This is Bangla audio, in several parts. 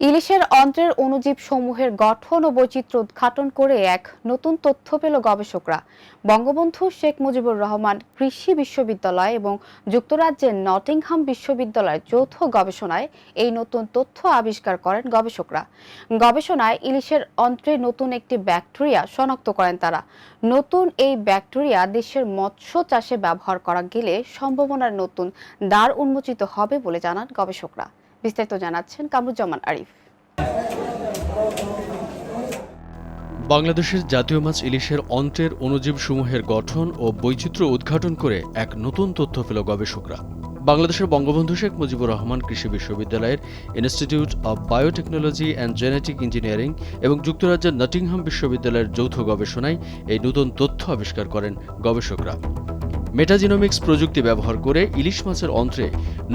ইলিশের অন্ত্রের অণুজীব সমূহের গঠন ও বৈচিত্র্য উদ্ঘাটন করে এক নতুন তথ্য পেল গবেষকরা। বঙ্গবন্ধু শেখ মুজিবুর রহমান কৃষি বিশ্ববিদ্যালয় এবং যুক্তরাজ্যের নটিংহাম বিশ্ববিদ্যালয়ের যৌথ গবেষণায় এই নতুন তথ্য আবিষ্কার করেন গবেষকরা। গবেষণায় ইলিশের অন্ত্রে নতুন একটি ব্যাকটেরিয়া শনাক্ত করেন তারা। নতুন এই ব্যাকটেরিয়া দেশের মৎস্য চাষে ব্যবহার করা গেলে সম্ভাবনার নতুন দ্বার উন্মোচিত হবে বলে জানান গবেষকরা। বিস্তারিত জানাচ্ছেন কামরুজ্জামান আরিফ। বাংলাদেশের জাতীয় মাছ ইলিশের অন্ত্রের অণুজীব সমূহের গঠন ও বৈচিত্র্য উদ্ঘাটন করে এক নতুন তথ্য পেল গবেষকরা। বাংলাদেশের বঙ্গবন্ধু শেখ মুজিবুর রহমান কৃষি বিশ্ববিদ্যালয়ের institute of biotechnology and genetic engineering এবং যুক্তরাজ্যের নটিংহাম বিশ্ববিদ্যালয়ের যৌথ গবেষণায় এই নতুন তথ্য আবিষ্কার করেন গবেষকরা। মেটাজিনোমিক্স প্রযুক্তি ব্যবহার করে ইলিশ মাছের অন্ত্রে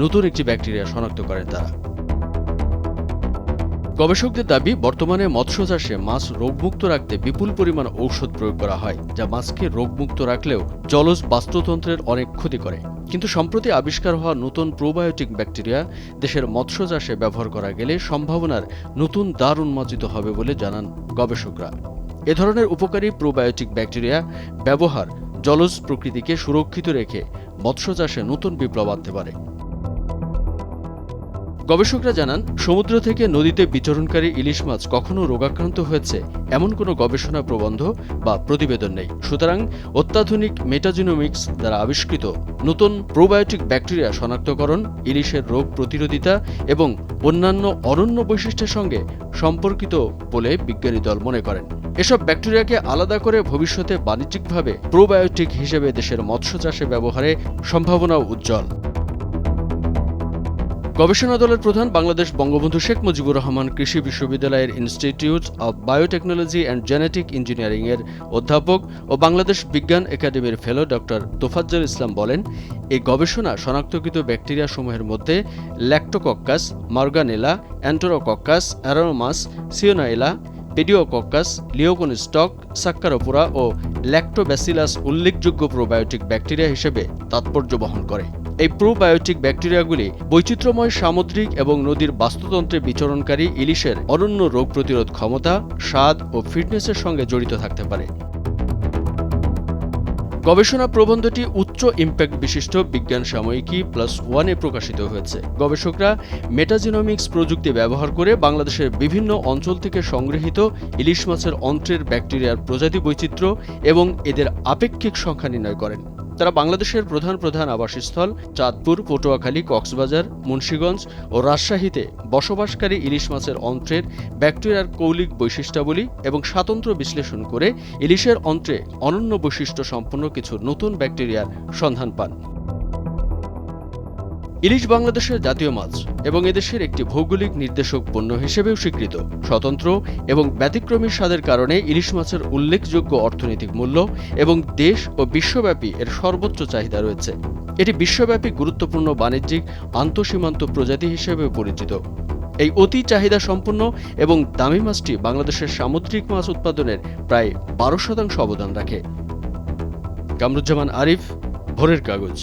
নতুন একটি ব্যাকটেরিয়া শনাক্ত করেন তারা। গবেষকদের দাবি, বর্তমানে মৎস্য চাষে মাছ রোগমুক্ত রাখতে বিপুল পরিমাণ ঔষধ প্রয়োগ করা হয়, যা মাছকে রোগমুক্ত রাখলেও জলজ বাস্তুতন্ত্রের অনেক ক্ষতি করে। কিন্তু সম্প্রতি আবিষ্কার হওয়া নতুন প্রোবায়োটিক ব্যাকটেরিয়া দেশের মৎস্য চাষে ব্যবহার করা গেলে সম্ভাবনার নতুন দ্বার উন্মোচিত হবে বলে জানান গবেষকরা। এ ধরনের উপকারী প্রোবায়োটিক ব্যাকটেরিয়া ব্যবহার জলজ প্রকৃতিকে সুরক্ষিত রেখে মৎস্য চাষে নতুন বিপ্লব আনতে পারে। গবেষকরা জানান, সমুদ্র থেকে নদীতে বিচরণকারী ইলিশ মাছ কখনো রোগাক্রান্ত হয়েছে এমন কোনো গবেষণা প্রবন্ধ বা প্রতিবেদন নেই। সুতরাং অত্যাধুনিক মেটাজিনোমিক্স দ্বারা আবিষ্কৃত নতুন প্রোবায়োটিক ব্যাকটেরিয়া শনাক্তকরণ ইলিশের রোগ প্রতিরোধিতা এবং অন্যান্য অনন্য বৈশিষ্ট্যের সঙ্গে সম্পর্কিত বলে বিজ্ঞানী দল মনে করেন। এসব ব্যাকটেরিয়াকে আলাদা করে ভবিষ্যতে বাণিজ্যিকভাবে প্রোবায়োটিক হিসেবে দেশের মৎস্য চাষে ব্যবহারে সম্ভাবনাও উজ্জ্বল। গবেষণা দলের প্রধান বাংলাদেশ বঙ্গবন্ধু শেখ মুজিবুর রহমান কৃষি বিশ্ববিদ্যালয়ের institute of biotechnology and genetic engineering এর অধ্যাপক ও বাংলাদেশ বিজ্ঞান একাডেমির ফেলো ডক্টর তোফাজ্জল ইসলাম বলেন, এই গবেষণা শনাক্তকৃত ব্যাকটেরিয়া সমূহের মধ্যে ল্যাক্টোকক্কাস, মর্গানেলা, এন্টেরোকক্কাস, অ্যারোমাস, সিওনাইলা, পেডিওকক্কাস, লিওকোনিস্টক, সাক্কারোপোরা ও ল্যাক্টোব্যাসিলাস উল্লেখযোগ্য প্রোবায়োটিক ব্যাকটেরিয়া হিসেবে তাৎপর্য বহন করে। এই প্রোবায়োটিক ব্যাকটেরিয়াগুলি বৈচিত্র্যময় সামুদ্রিক এবং নদীর বাস্তুতন্ত্রে বিচরণকারী ইলিশের অনন্য রোগ প্রতিরোধ ক্ষমতা, স্বাদ ও ফিটনেসের সঙ্গে জড়িত থাকতে পারে। গবেষণা প্রবন্ধটি উচ্চ ইম্প্যাক্ট বিশিষ্ট বিজ্ঞান সাময়িকী +1 প্রকাশিত হয়েছে। গবেষকরা মেটাজিনোমিক্স প্রযুক্তি ব্যবহার করে বাংলাদেশের বিভিন্ন অঞ্চল থেকে সংগৃহীত ইলিশ মাছের অন্ত্রের ব্যাকটেরিয়ার প্রজাতি বৈচিত্র্য এবং এদের আপেক্ষিক সংখ্যা নির্ণয় করেন। তারা বাংলাদেশের প্রধান আবাসস্থল চাঁদপুর, পটুয়াখালী, কক্সবাজার, মুন্সিগঞ্জ ও রাজশাহীতে বসবাসকারী ইলিশ মাছের অন্ত্রের ব্যাকটেরিয়ার কৌলিক বৈশিষ্ট্যাবলী এবং স্বাতন্ত্র্য বিশ্লেষণ করে ইলিশের অন্ত্রে অনন্য বৈশিষ্ট্য সম্পন্ন কিছু নতুন ব্যাকটেরিয়ার সন্ধান পান। ইলিশ বাংলাদেশের জাতীয় মাছ এবং এদেশের একটি ভৌগোলিক নির্দেশক পণ্য হিসেবেও স্বীকৃত। স্বতন্ত্র এবং ব্যতিক্রমী স্বাদের কারণে ইলিশ মাছের উল্লেখযোগ্য অর্থনৈতিক মূল্য এবং দেশ ও বিশ্বব্যাপী এর সর্বোচ্চ চাহিদা রয়েছে। এটি বিশ্বব্যাপী গুরুত্বপূর্ণ বাণিজ্যিক আন্তঃসীমান্ত প্রজাতি হিসেবে পরিচিত। এই অতি চাহিদা সম্পন্ন এবং দামি মাছটি বাংলাদেশের সামুদ্রিক মাছ উৎপাদনের প্রায় 12% অবদান রাখে। কামরুজ্জামান আরিফ, ভোরের কাগজ।